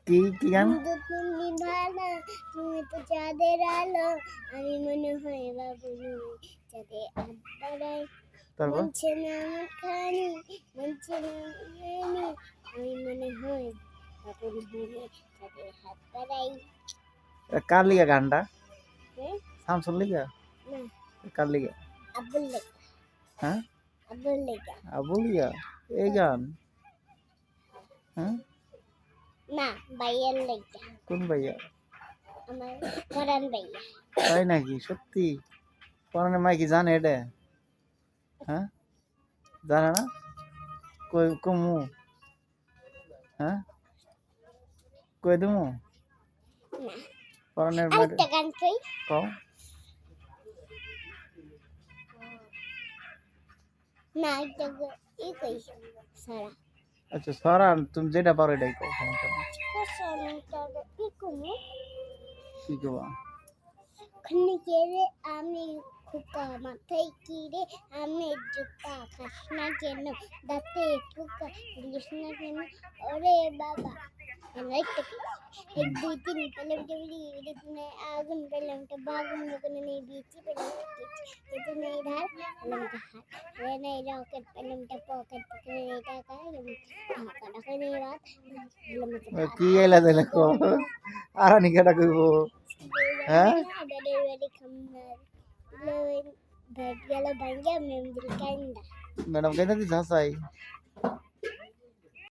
কি গান? তুমি ভালো তুমি তো চাঁদের আলো আমি মনে হয় বাবু চাঁদে আড্ডায় তারপর মনছে না আমার খানি মনছে না আমি আমি মনে হয় বাবু হয়ে চাঁদে হাত বাড়াই। কার লিগা গানটা? হ্যাঁ শামসুর লিগা? না কার লিগা? আব্বুল লেখা হ্যাঁ আব্বুল লেখা আবুল লিগা এই গান? হ্যাঁ না ভাইয়ার লেখা কোন ভাইয়া? আমার পরান ভাইয়া। তাই নাকি সত্যি? পরানের মাই কি জানে এটা? হ্যাঁ জানে না? কই কমু? হ্যাঁ কই দেবো? না পরানের মাই আরেকটা গান কই কও। না একটা ই কই সারা আচ্ছা সরান তুমি যেটা পারো এটাই কও, সমস্যা নেই। কসনটা কি কমু কি কবা? খনি কেরে আমি খোকা মাথায় কি রে আমি জুতা খাস না কেন দাঁতে খোকা দিস না কেন ওরে বাবা একটা এক দুই তিন পেলাম টেবিলি আগুন পেলাম বাগুন বাগুনে নেই বিচি পেলাম এটা নেই ধার পেলাম হাত রে নেই রকেট পেলাম পকেট পকেটে নেই টাকা টাকা টাকা নেই রাত পেলাম কি এলা দিলে কো আর নি কেটা কইবো? হ্যাঁ भेट गेलो भांग्या मेम दिल कांदा ম্যাডাম কেন দিছ হাসাই?